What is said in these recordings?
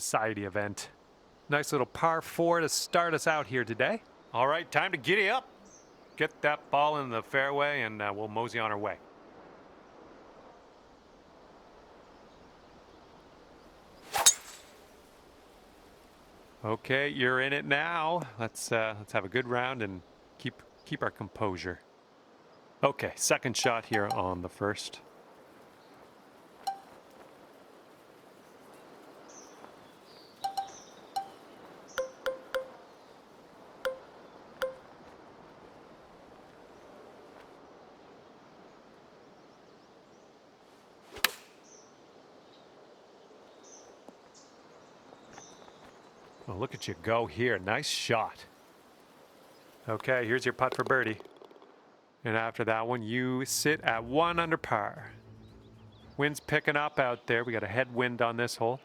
Society event. Nice little par 4 to start us out here today. All right, time to giddy up. Get that ball in the fairway and we'll mosey on our way. Okay, you're in it now. Let's have a good round and keep our composure. Okay, second shot here on the first. Oh, look at you go here. Nice shot. Okay, here's your putt for birdie. And after that one, you sit at 1 under par. Wind's picking up out there. We got a headwind on this hole.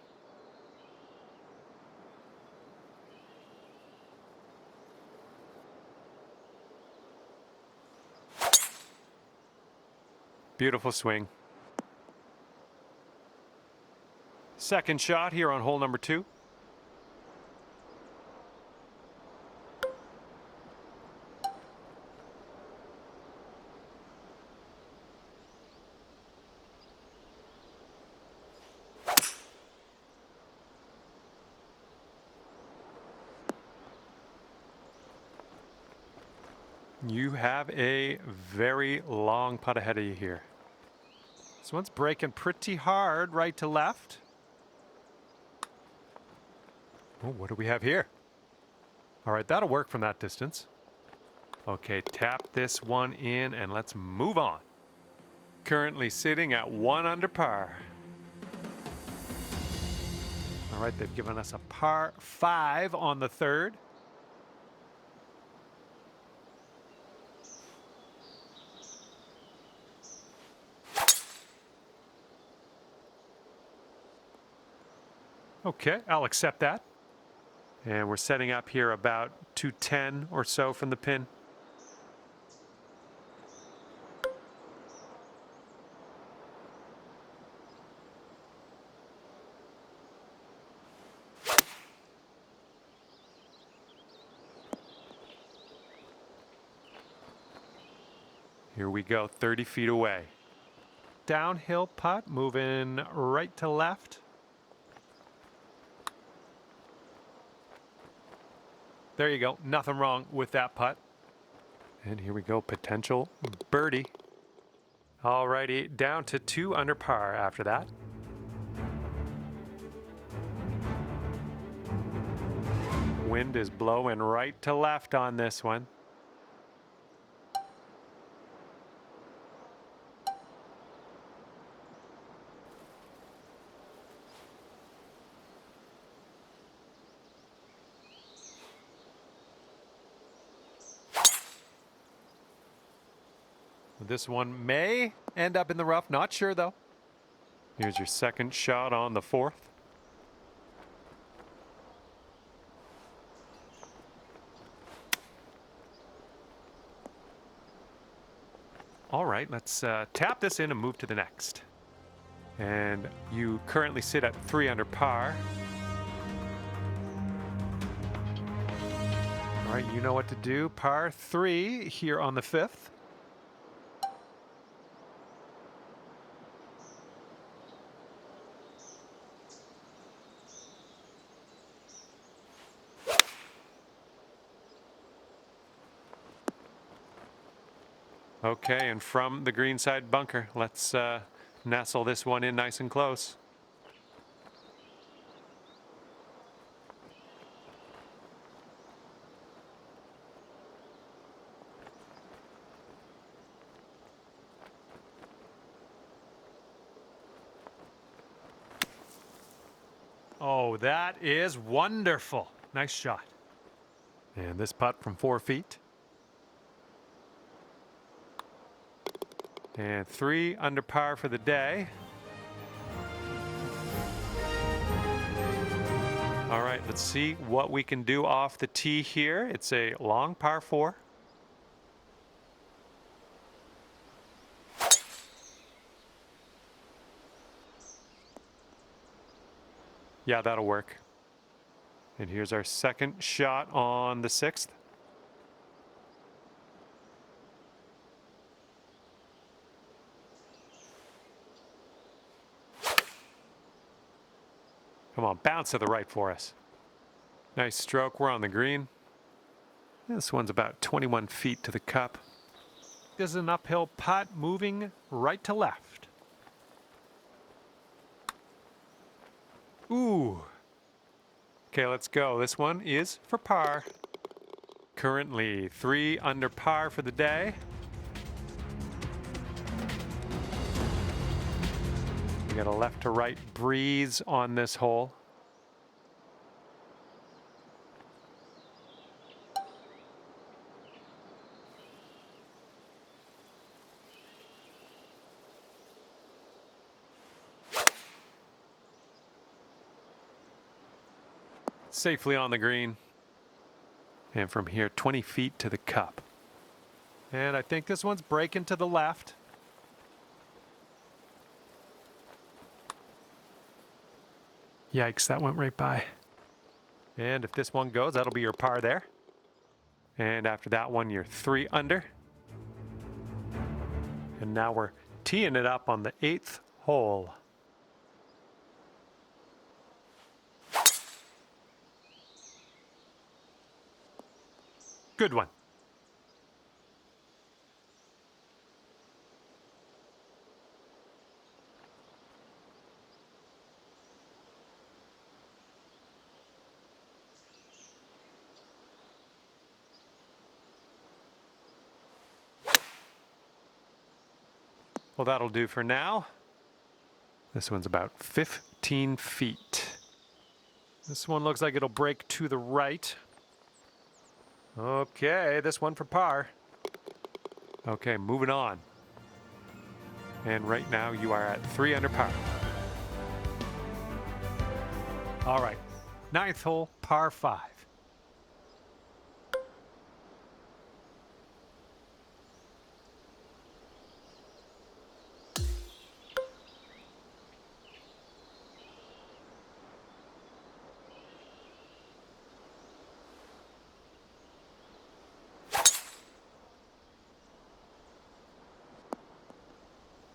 Beautiful swing. Second shot here on hole number 2. You have a very long putt ahead of you here. This one's breaking pretty hard right to left. Oh, what do we have here? All right, that'll work from that distance. Okay, tap this one in and let's move on. Currently sitting at 1 under par. All right, they've given us a par 5 on the third. Okay, I'll accept that. And we're setting up here about 210 or so from the pin. Here we go, 30 feet away. Downhill putt, moving right to left. There you go. Nothing wrong with that putt. And here we go. Potential birdie. Alrighty. Down to 2 under par after that. Wind is blowing right to left on this one. This one may end up in the rough. Not sure, though. Here's your second shot on the fourth. All right, let's tap this in and move to the next. And you currently sit at 3 under par. All right, you know what to do. Par 3 here on the 5th. Okay, and from the greenside bunker, let's nestle this one in nice and close. Oh, that is wonderful. Nice shot. And this putt from 4 feet. And 3 under par for the day. All right, let's see what we can do off the tee here. It's a long par 4. Yeah, that'll work. And here's our second shot on the 6th. Come on, bounce to the right for us. Nice stroke. We're on the green. This one's about 21 feet to the cup. This is an uphill putt moving right to left. Ooh. Okay, let's go. This one is for par. Currently 3 under par for the day. We got a left to right breeze on this hole. Safely on the green. And from here, 20 feet to the cup. And I think this one's breaking to the left. Yikes, that went right by. And if this one goes, that'll be your par there. And after that one, you're 3 under. And now we're teeing it up on the 8th hole. Good one. Well, that'll do for now. This one's about 15 feet. This one looks like it'll break to the right. Okay, this one for par. Okay, moving on. And right now you are at 3 under par. All right, 9th hole, par 5.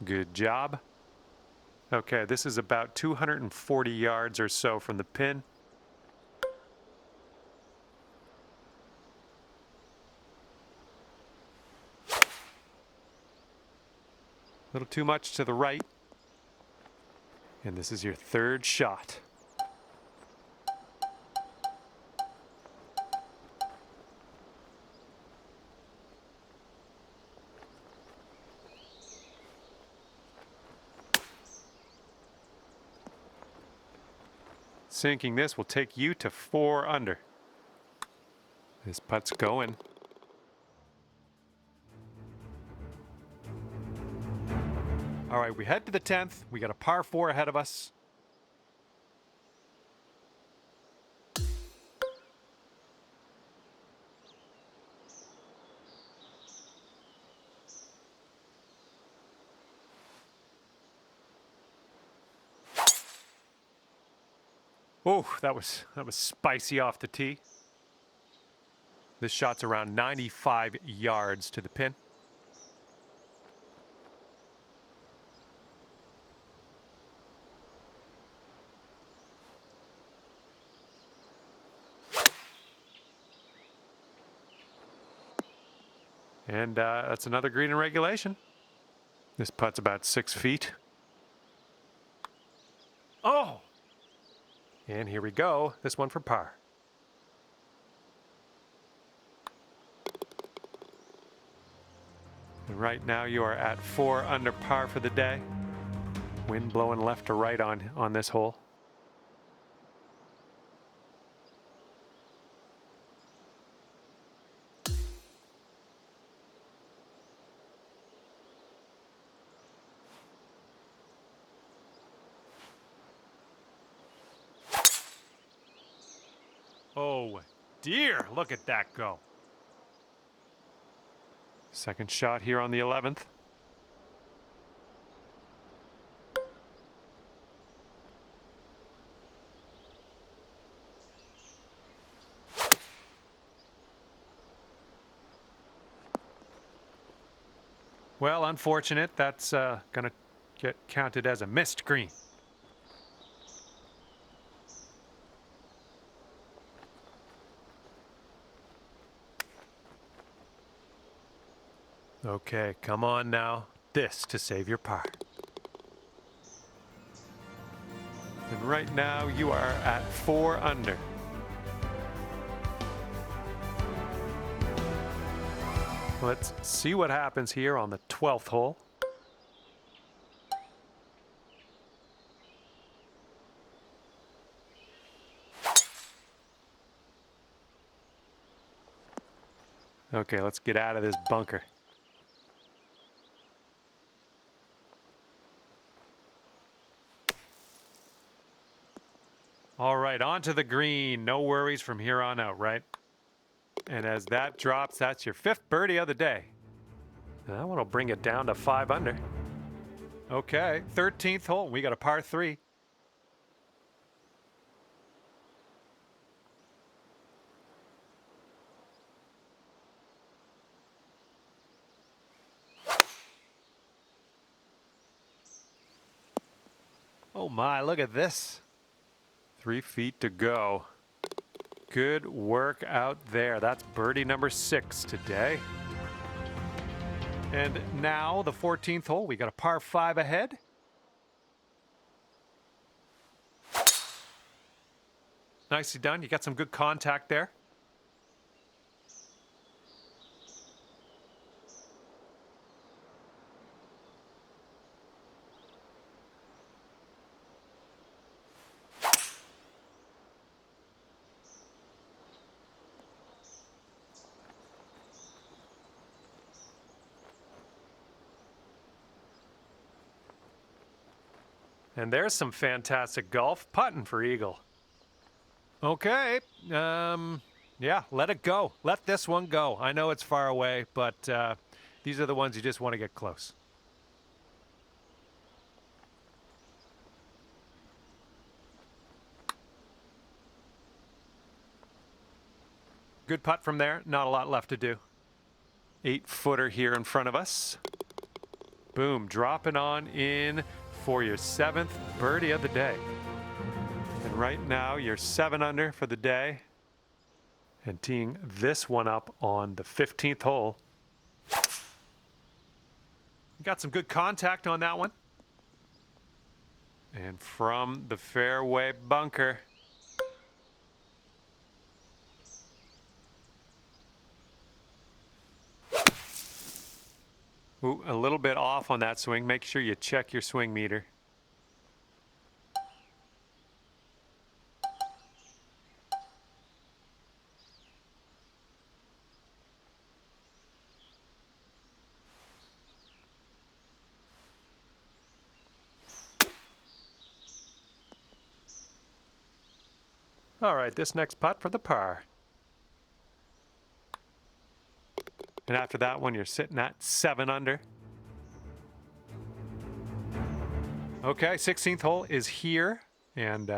Good job. Okay, this is about 240 yards or so from the pin. A little too much to the right. And this is your 3rd shot. Sinking this will take you to 4 under. This putt's going. All right, we head to the 10th. We got a par 4 ahead of us. Oh, that was spicy off the tee. This shot's around 95 yards to the pin. And that's another green in regulation. This putt's about 6 feet. Oh! And here we go. This one for par. And right now you are at 4 under par for the day. Wind blowing left to right on this hole. Oh dear, look at that go. Second shot here on the 11th. Well, unfortunate. That's going to get counted as a missed green. Okay, come on now. This to save your par. And right now you are at 4 under. Let's see what happens here on the 12th hole. Okay, let's get out of this bunker. All right, onto the green. No worries from here on out, right? And as that drops, that's your 5th birdie of the day. That one will bring it down to 5 under. Okay, 13th hole. We got a par 3. Oh my, look at this. 3 feet to go. Good work out there. That's birdie number 6 today. And now the 14th hole. We got a par 5 ahead. Nicely done. You got some good contact there. And there's some fantastic golf putting for eagle. Okay, yeah, let it go. Let this one go. I know it's far away, but these are the ones you just want to get close. Good putt from there. Not a lot left to do. 8-footer here in front of us. Boom, dropping on in for your 7th birdie of the day. And right now, you're 7 under for the day. And teeing this one up on the 15th hole. Got some good contact on that one. And from the fairway bunker. Ooh, a little bit off on that swing. Make sure you check your swing meter. All right, this next putt for the par. And after that one, you're sitting at 7 under. Okay, 16th hole is here, and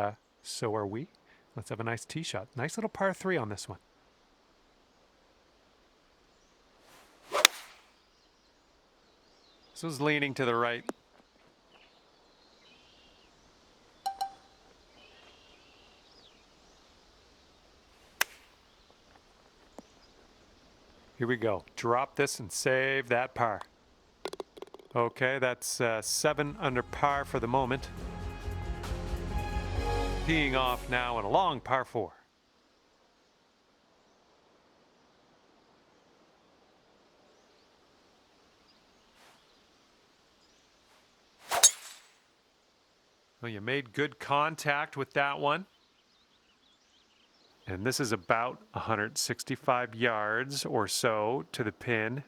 so are we. Let's have a nice tee shot. Nice little par 3 on this one. This was leaning to the right. Here we go. Drop this and save that par. Okay, that's 7 under par for the moment. Teeing off now in a long par 4. Well, you made good contact with that one. And this is about 165 yards or so to the pin.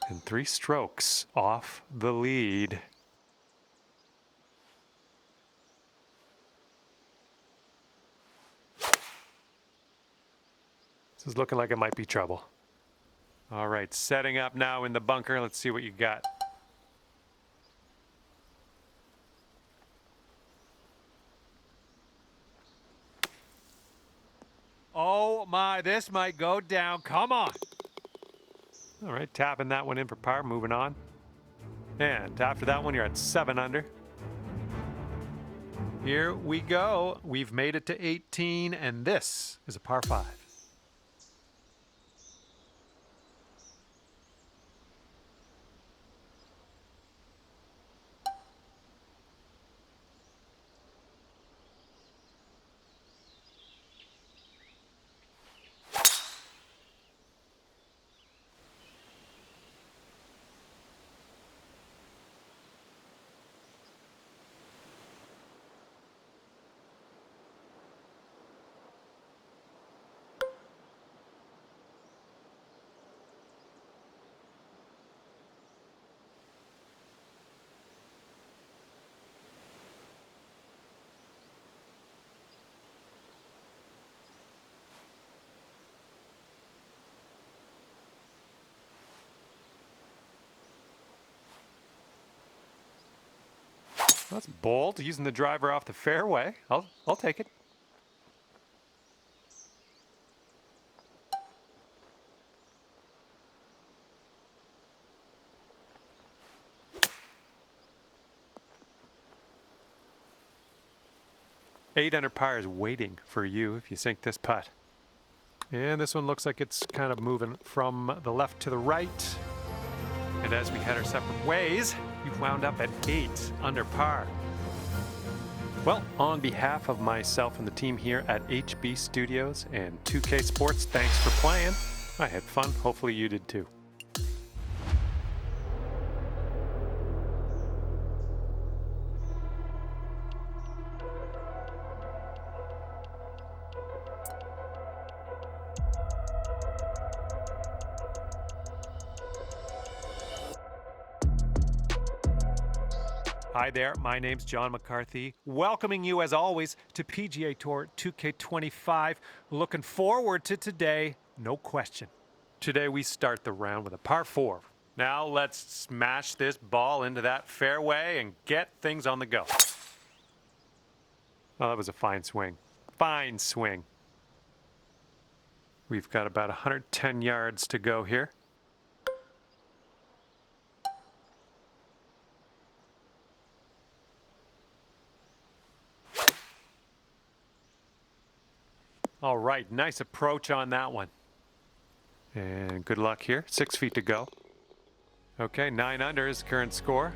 And 3 strokes off the lead. This is looking like it might be trouble. All right, setting up now in the bunker. Let's see what you got. Oh my, this might go down. Come on. All right, tapping that one in for par, moving on. And after that one, you're at 7 under. Here we go. We've made it to 18, and this is a par 5. That's bold, using the driver off the fairway. I'll take it. Eight under par is waiting for you if you sink this putt. And this one looks like it's kind of moving from the left to the right. And as we head our separate ways, we've wound up at 8 under par. Well, on behalf of myself and the team here at HB Studios and 2K Sports, thanks for playing. I had fun. Hopefully you did too. Hi there, my name's John McCarthy, welcoming you as always to PGA Tour 2K25. Looking forward to today, no question. Today we start the round with a par 4. Now let's smash this ball into that fairway and get things on the go. Oh, that was a fine swing. Fine swing. We've got about 110 yards to go here. All right, nice approach on that one. And good luck here. 6 feet to go. Okay, 9 under is the current score.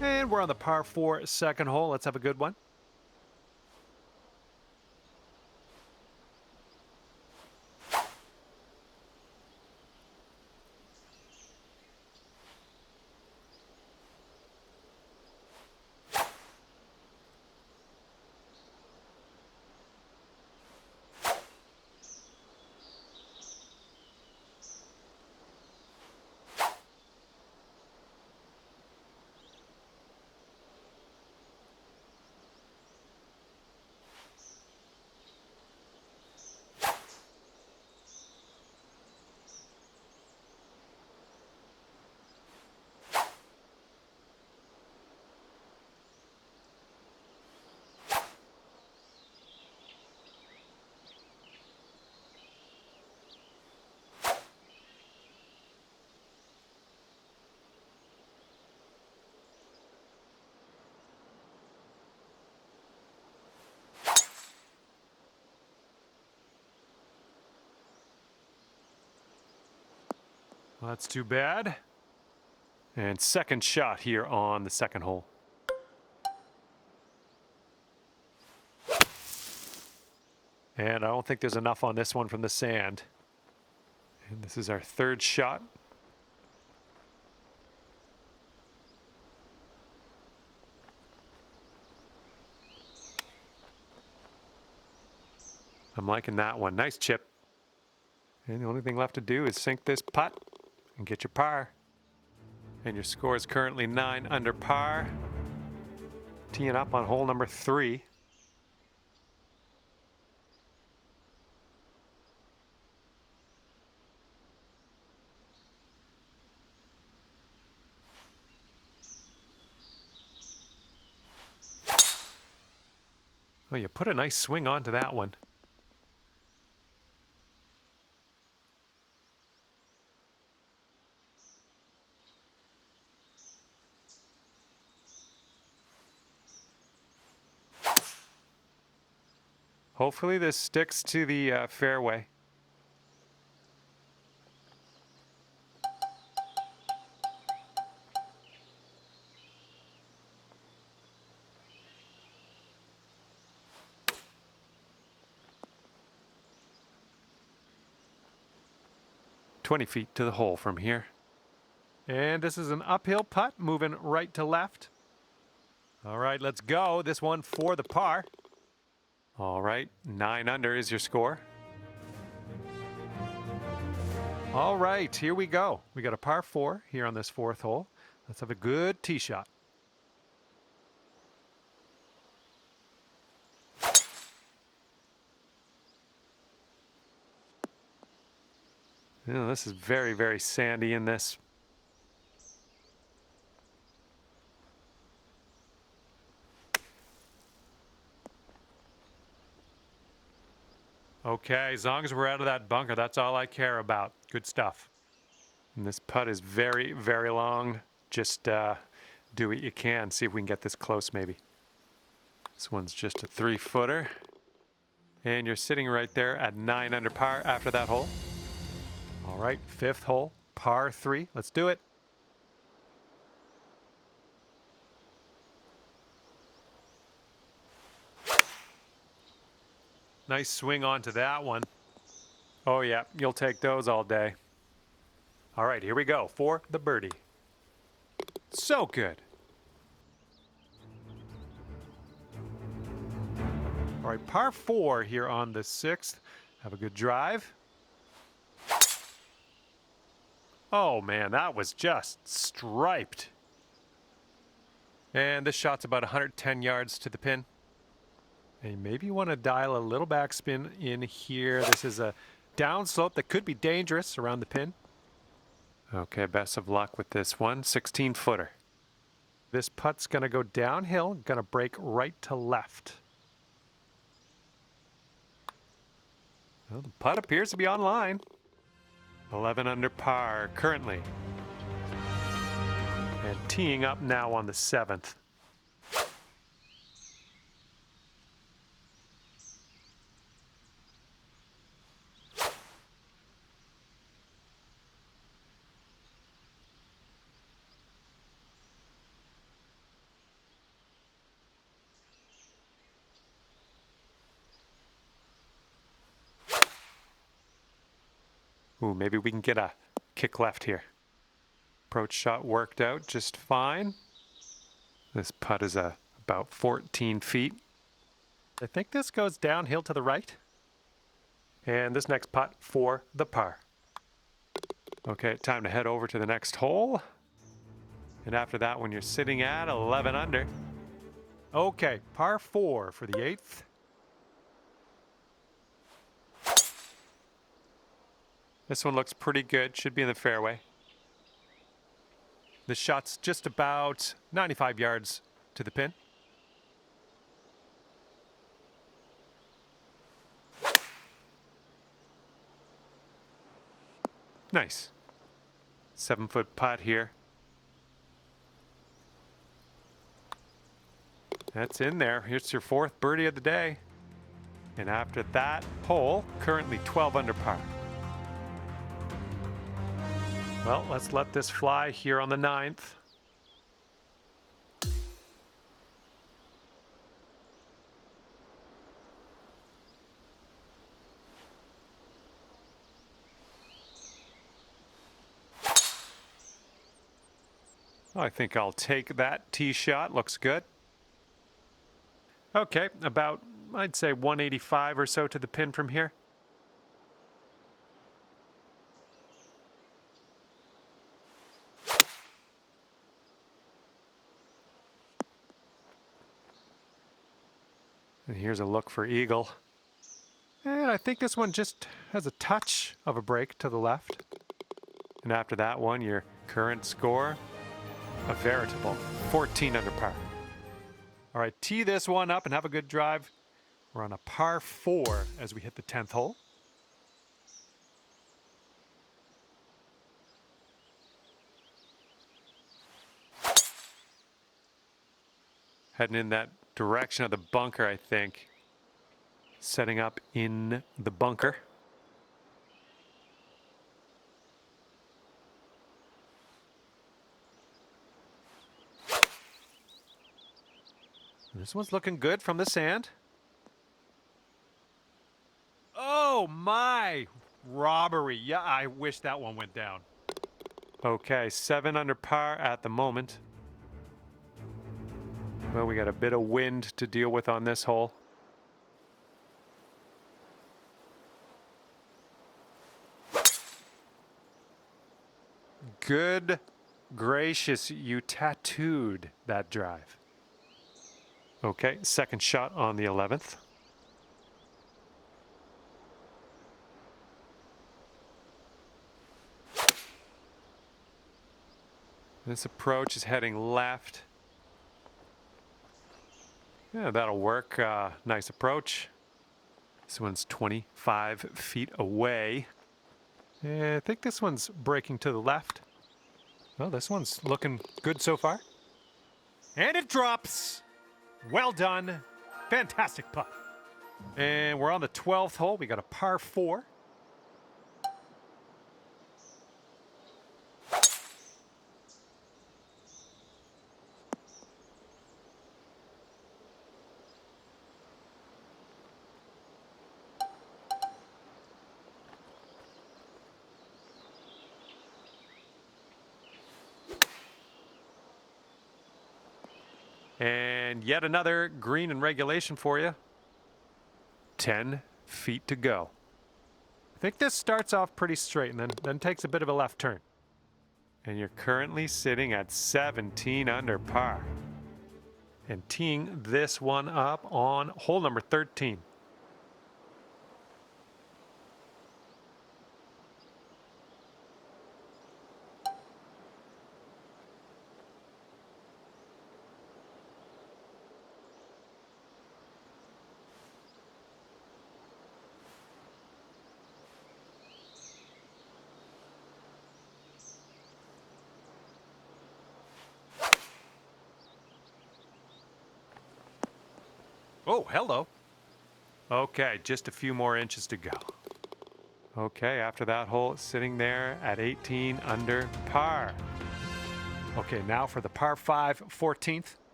And we're on the par 4 second hole. Let's have a good one. Well, that's too bad. And second shot here on the second hole. And I don't think there's enough on this one from the sand. And this is our third shot. I'm liking that one. Nice chip. And the only thing left to do is sink this putt and get your par. And your score is currently 9 under par. Teeing up on hole number 3. Oh, you put a nice swing onto that one. Hopefully this sticks to the fairway. "20 feet to the hole from here." And this is an uphill putt, moving right to left. All right, let's go. This one for the par. All right, 9 under is your score. All right, here we go. We got a par 4 here on this 4th hole. Let's have a good tee shot. This is very, very sandy in this. Okay, as long as we're out of that bunker, that's all I care about. Good stuff. And this putt is very, very long. Just do what you can. See if we can get this close maybe. This one's just a 3-footer. And you're sitting right there at 9 under par after that hole. All right, 5th hole, par 3. Let's do it. Nice swing onto that one. Oh yeah, you'll take those all day. All right, here we go for the birdie. So good. All right, par 4 here on the 6th. Have a good drive. Oh man, that was just striped. And this shot's about 110 yards to the pin. And maybe you want to dial a little backspin in here. This is a downslope that could be dangerous around the pin. Okay, best of luck with this one. 16-footer. This putt's going to go downhill, going to break right to left. Well, the putt appears to be on line. 11 under par currently. And teeing up now on the 7th. Ooh, maybe we can get a kick left here. Approach shot worked out just fine. This putt is about 14 feet. I think this goes downhill to the right. And this next putt for the par. Okay, time to head over to the next hole. And after that one, you're sitting at 11 under. Okay, par 4 for the 8th. This one looks pretty good. Should be in the fairway. This shot's just about 95 yards to the pin. Nice. 7-foot putt here. That's in there. Here's your 4th birdie of the day. And after that hole, currently 12 under par. Well, let's let this fly here on the 9th. I think I'll take that tee shot. Looks good. Okay, about, I'd say 185 or so to the pin from here. And here's a look for eagle. And I think this one just has a touch of a break to the left. And after that one, your current score, a veritable 14 under par. All right, tee this one up and have a good drive. We're on a par 4 as we hit the 10th hole. Heading in that direction of the bunker, I think. setting up in the bunker. This one's looking good from the sand. Oh my! Robbery. Yeah, I wish that one went down. Okay, 7 under par at the moment. Well, we got a bit of wind to deal with on this hole. Good gracious, you tattooed that drive. Okay, second shot on the 11th. This approach is heading left. Yeah, that'll work. Nice approach. This one's 25 feet away. I think this one's breaking to the left. Well, this one's looking good so far. And it drops. Well done. Fantastic putt. And we're on the 12th hole. We got a par 4. And yet another green in regulation for you. 10 feet to go. I think this starts off pretty straight and then takes a bit of a left turn. And you're currently sitting at 17 under par. And teeing this one up on hole number 13. Oh, hello. Okay, just a few more inches to go. Okay, after that hole, it's sitting there at 18 under par. Okay, now for the par 5, 14th.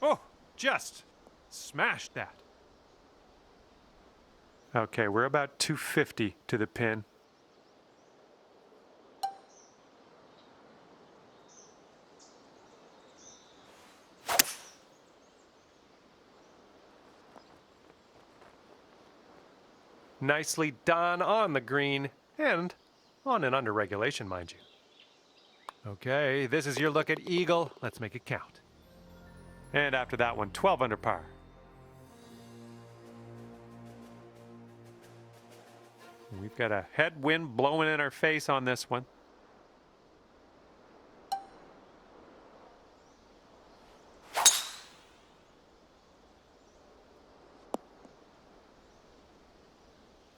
Oh, just smashed that. Okay, we're about 250 to the pin. Nicely done on the green and on an under regulation, mind you. Okay, this is your look at eagle. Let's make it count. And after that one, 12 under par. We've got a headwind blowing in our face on this one.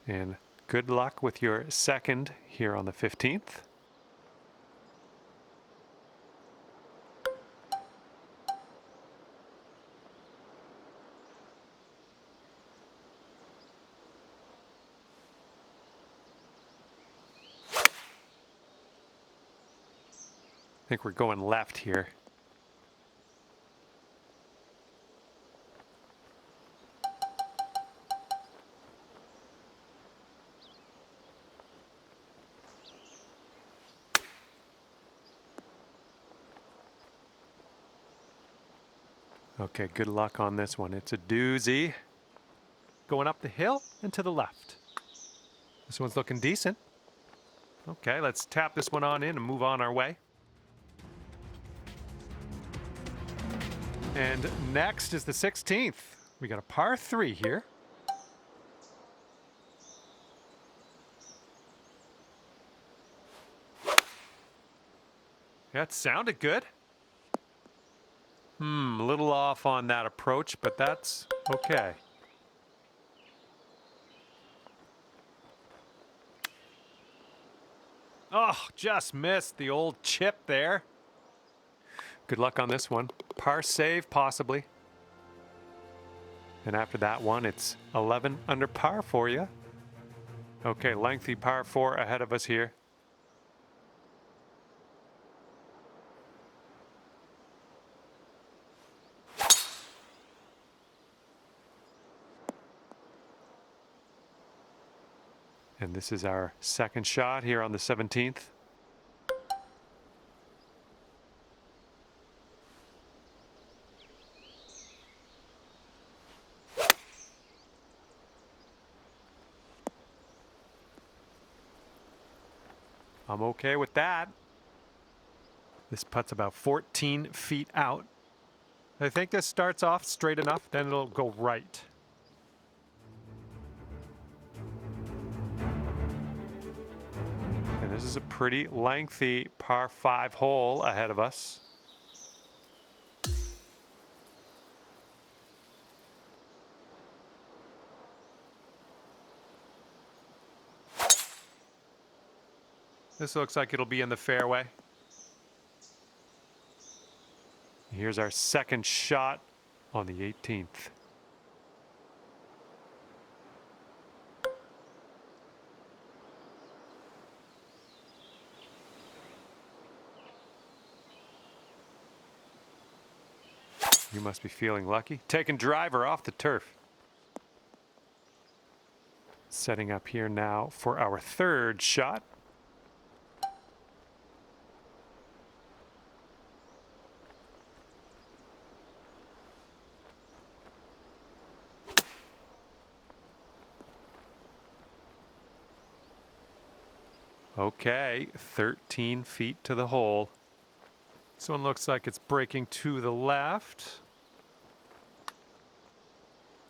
And good luck with your second here on the 15th. I think we're going left here. Okay, good luck on this one. It's a doozy. Going up the hill and to the left. This one's looking decent. Okay, let's tap this one on in and move on our way. And next is the 16th. We got a par 3 here. That sounded good. A little off on that approach, but that's okay. Oh, just missed the old chip there. Good luck on this one. Par save, possibly. And after that one, it's 11 under par for you. Okay, lengthy par 4 ahead of us here. And this is our second shot here on the 17th. I'm okay with that. This putt's about 14 feet out. I think this starts off straight enough, then it'll go right. And this is a pretty lengthy par 5 hole ahead of us. This looks like it'll be in the fairway. Here's our second shot on the 18th. You must be feeling lucky. Taking driver off the turf. Setting up here now for our third shot. Okay, 13 feet to the hole. This one looks like it's breaking to the left.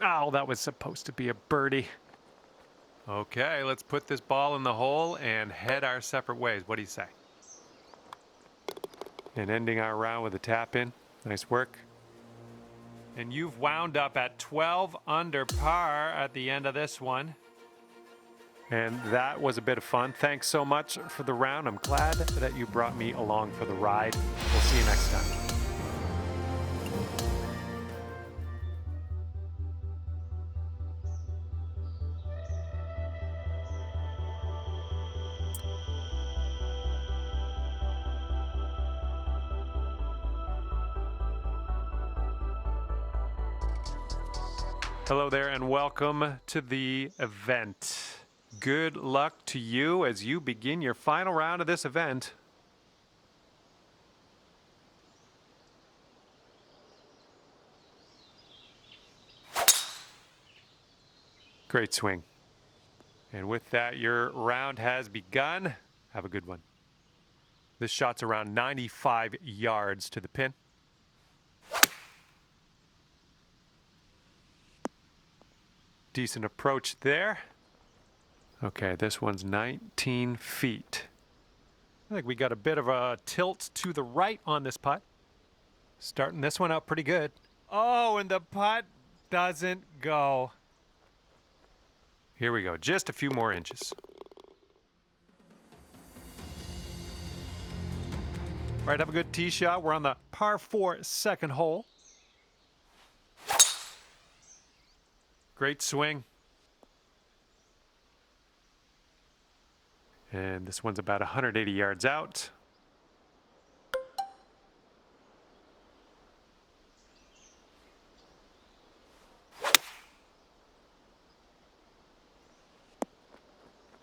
Oh, that was supposed to be a birdie. Okay, let's put this ball in the hole and head our separate ways. What do you say? And ending our round with a tap in. Nice work. And you've wound up at 12 under par at the end of this one. And that was a bit of fun. Thanks so much for the round. I'm glad that you brought me along for the ride. We'll see you next time. Hello there and welcome to the event. Good luck to you as you begin your final round of this event. Great swing. And with that, your round has begun. Have a good one. This shot's around 95 yards to the pin. Decent approach there. Okay, this one's 19 feet. I think we got a bit of a tilt to the right on this putt. Starting this one out pretty good. Oh, and the putt doesn't go. Here we go, just a few more inches. All right, have a good tee shot. We're on the par 4 second hole. Great swing. And this one's about 180 yards out.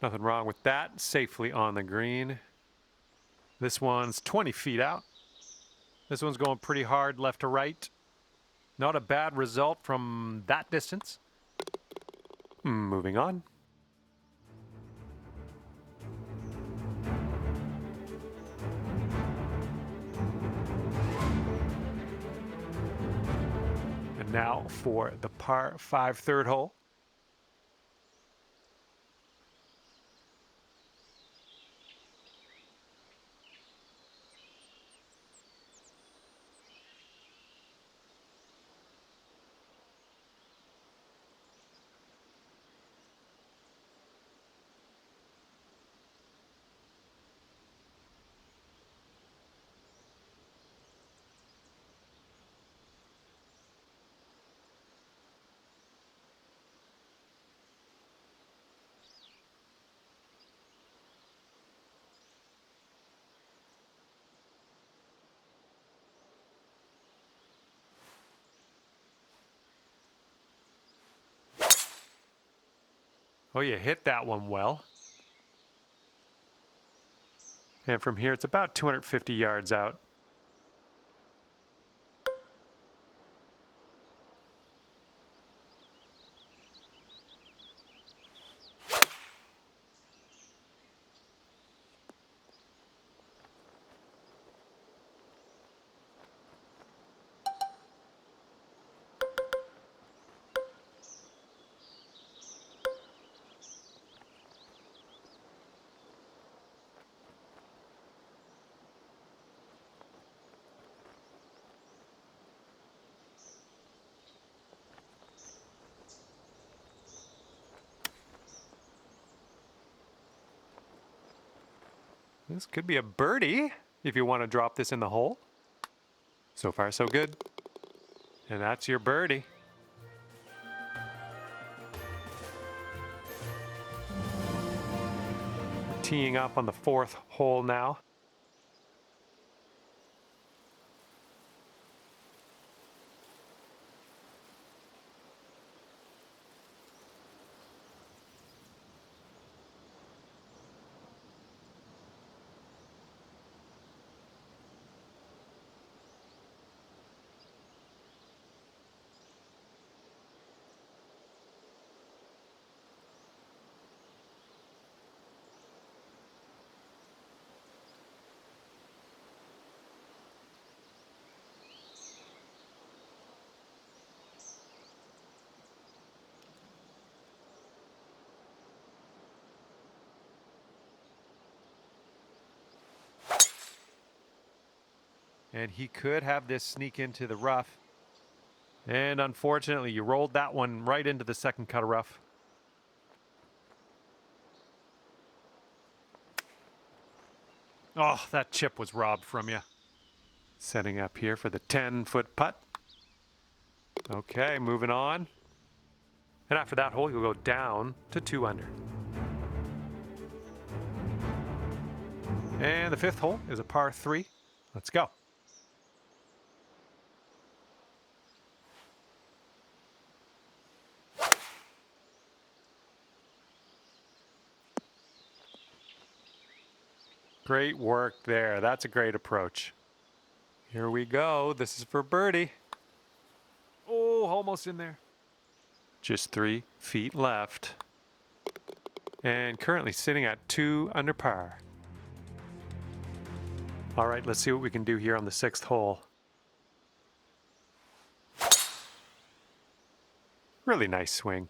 Nothing wrong with that. Safely on the green. This one's 20 feet out. This one's going pretty hard left to right. Not a bad result from that distance. Moving on. And now for the par 5 third hole. Oh, you hit that one well. And from here, it's about 250 yards out. This could be a birdie if you want to drop this in the hole. So far, so good. And that's your birdie. Teeing up on the 4th hole now. And he could have this sneak into the rough. And unfortunately, you rolled that one right into the second cut of rough. Oh, that chip was robbed from you. Setting up here for the 10-foot putt. Okay, moving on. And after that hole, you'll go down to 2 under. And the 5th hole is a par 3. Let's go. Great work there. That's a great approach. Here we go. This is for birdie. Oh, almost in there. Just 3 feet left. And currently sitting at 2 under par. All right, let's see what we can do here on the 6th hole. Really nice swing.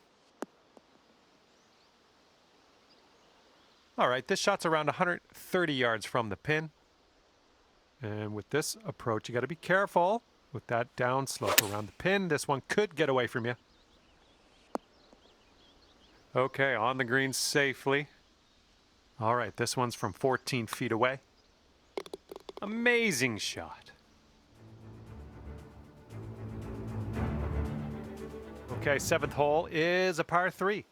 All right, this shot's around 130 yards from the pin. And with this approach, you got to be careful with that down slope around the pin. This one could get away from you. Okay, on the green safely. All right, this one's from 14 feet away. Amazing shot. Okay, 7th hole is a par 3.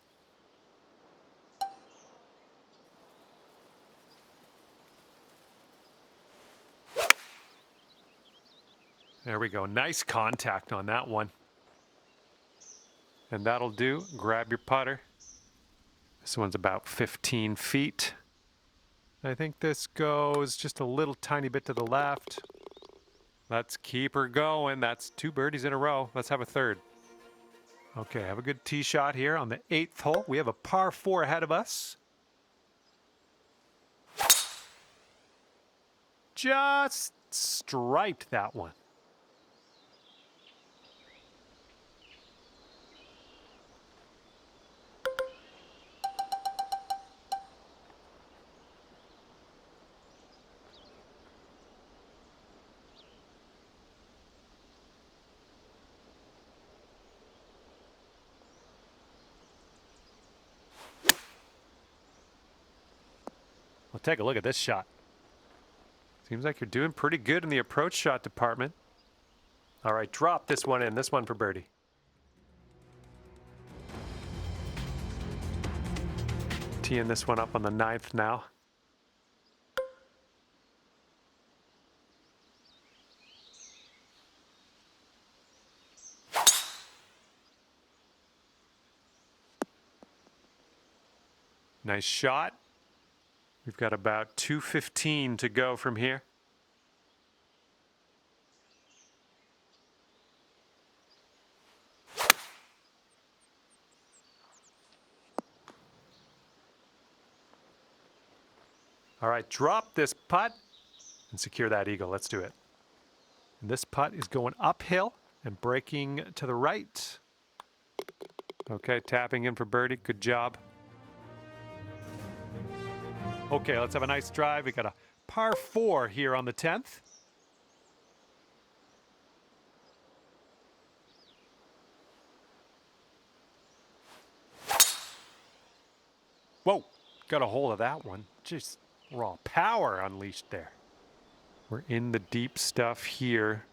There we go. Nice contact on that one. And that'll do. Grab your putter. This one's about 15 feet. I think this goes just a little tiny bit to the left. Let's keep her going. That's 2 birdies in a row. Let's have a 3rd. Okay, have a good tee shot here on the 8th hole. We have a par 4 ahead of us. Just striped that one. Well, take a look at this shot. Seems like you're doing pretty good in the approach shot department. All right, drop this one in. This one for birdie. Teeing this one up on the 9th now. Nice shot. We've got about 215 to go from here. All right, drop this putt and secure that eagle. Let's do it. And this putt is going uphill and breaking to the right. Okay, tapping in for birdie. Good job. Okay, let's have a nice drive. We got a par 4 here on the 10th. Whoa, got a hold of that one. Just raw power unleashed there. We're in the deep stuff here.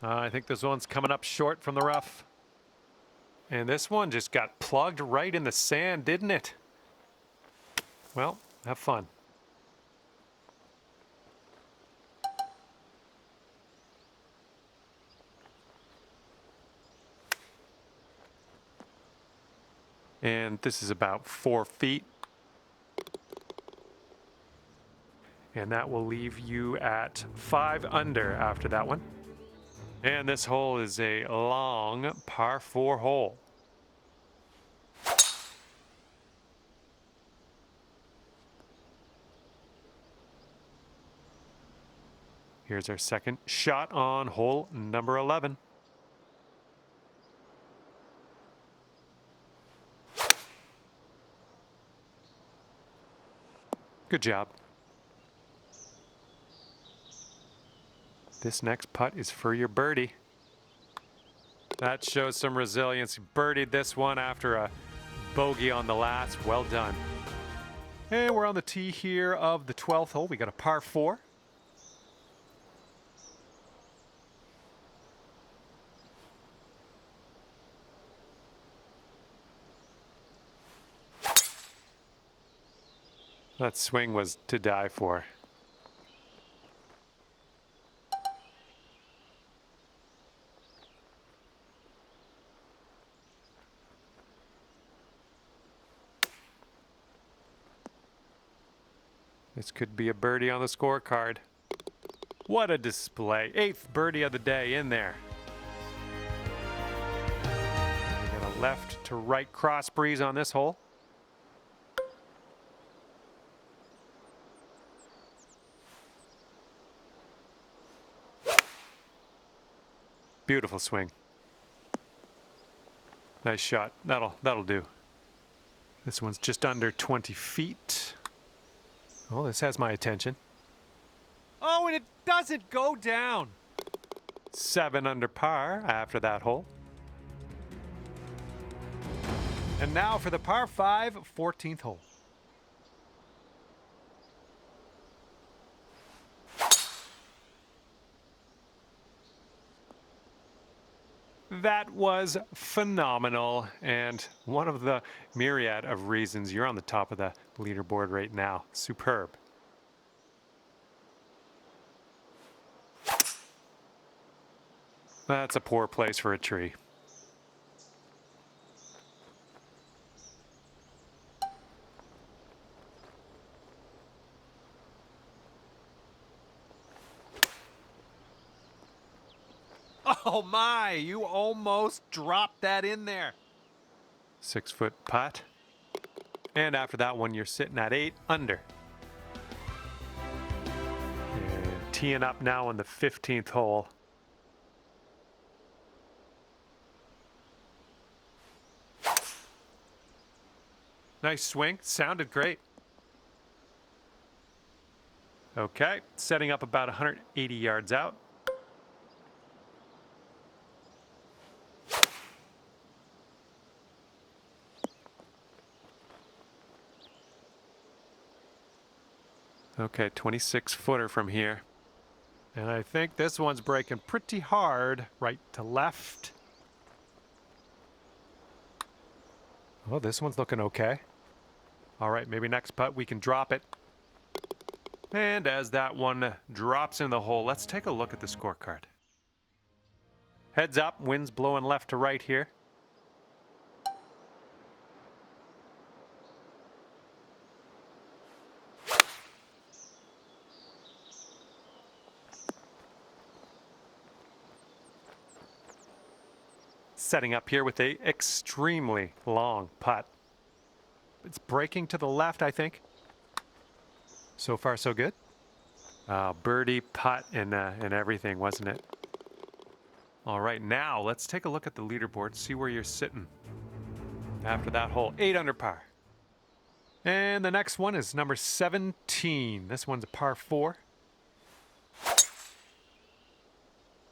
I think this one's coming up short from the rough. And this one just got plugged right in the sand, didn't it? Well, have fun. And this is about 4 feet. And that will leave you at 5 under after that one. And this hole is a long par 4 hole. Here's our second shot on hole number 11. Good job. This next putt is for your birdie. That shows some resilience. You birdied this one after a bogey on the last. Well done. And we're on the tee here of the 12th hole. We got a par 4. That swing was to die for. This could be a birdie on the scorecard. What a display. 8th birdie of the day in there. We got a left to right cross breeze on this hole. Beautiful swing. Nice shot. That'll do. This one's just under 20 feet. Oh, this has my attention. Oh, and it doesn't go down. 7 under par after that hole. And now for the par 5, 14th hole. That was phenomenal, and one of the myriad of reasons you're on the top of the leaderboard right now. Superb. That's a poor place for a tree. Oh my, you almost dropped that in there. 6-foot putt. And after that one, you're sitting at 8 under. And teeing up now on the 15th hole. Nice swing, sounded great. Okay, setting up about 180 yards out. Okay, 26-footer from here. And I think this one's breaking pretty hard right to left. Oh, this one's looking okay. All right, maybe next putt we can drop it. And as that one drops in the hole, let's take a look at the scorecard. Heads up, wind's blowing left to right here. Setting up here with a extremely long putt. It's breaking to the left, I think. So far, so good. Birdie, putt, and everything, wasn't it? All right, now let's take a look at the leaderboard, see where you're sitting after that hole. 8 under par. And the next one is number 17. This one's a par 4.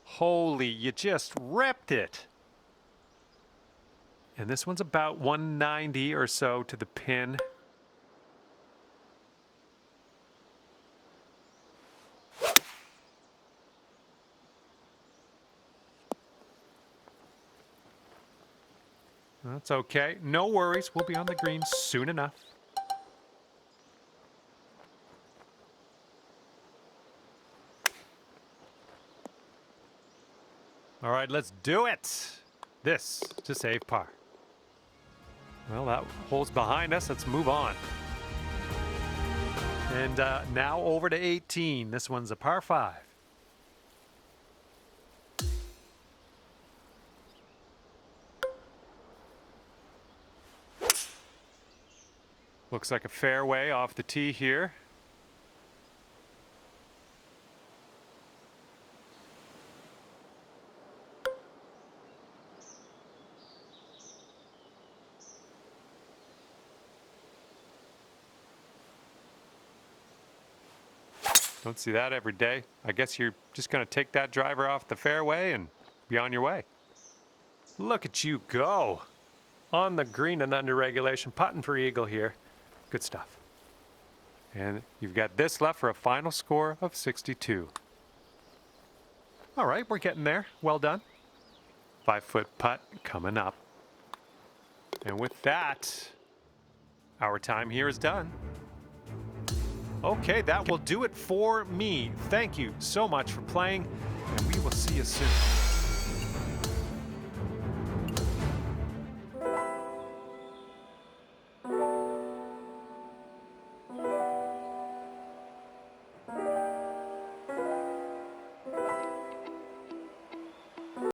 Holy, you just ripped it. And this one's about 190 or so to the pin. That's okay. No worries. We'll be on the green soon enough. All right, let's do it. This to save par. Well, that hole's behind us. Let's move on. And now over to 18. This one's a par 5. Looks like a fairway off the tee here. Don't see that every day. I guess you're just going to take that driver off the fairway and be on your way. Look at you go. On the green and under regulation, putting for eagle here. Good stuff. And you've got this left for a final score of 62. All right, we're getting there. Well done. 5-foot putt coming up. And with that, our time here is done. Okay, that will do it for me. Thank you so much for playing, and we will see you soon.